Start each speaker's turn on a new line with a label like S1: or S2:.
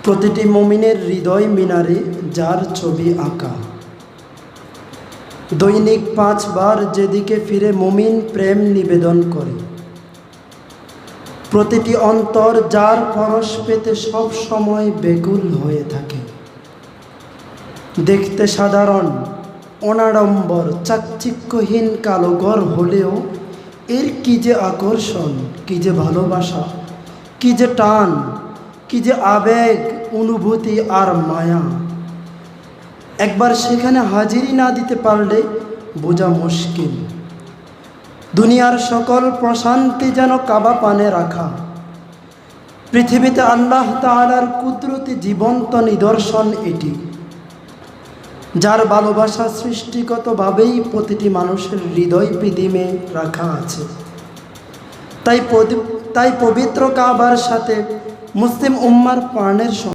S1: প্রতিটি মুমিনের হৃদয় মিনারে যার ছবি আঁকা। দৈনিক 5 বার যেদিকে ফিরে মুমিন প্রেম নিবেদন করে। প্রতিটি অন্তর যার পরশ পেতে সব সময় বেকুল হয়ে থাকে। দেখতে সাধারণ, অনাড়ম্বর, চাকচিক্যহীন কালো ঘর হলেও এর কি যে আকর্ষণ, কি যে ভালোবাসা, কি যে টান, কি যে আবেগ, অনুভূতি আর মায়া। একবার সেখানে হাজিরি না দিতে পারলে বোঝা মুশকিল। দুনিয়ার সকল প্রশান্তি যেন কাবা পানে রাখা। পৃথিবীতে আল্লাহ তাআলার কুদরতি জীবন্ত নিদর্শন এটি, যার ভালোবাসা সৃষ্টিগতভাবেই প্রতিটি মানুষের হৃদয় পৃথিবীতে রাখা আছে। তাই পবিত্র কাবার সাথে মুসলিম উম্মার প্রাণের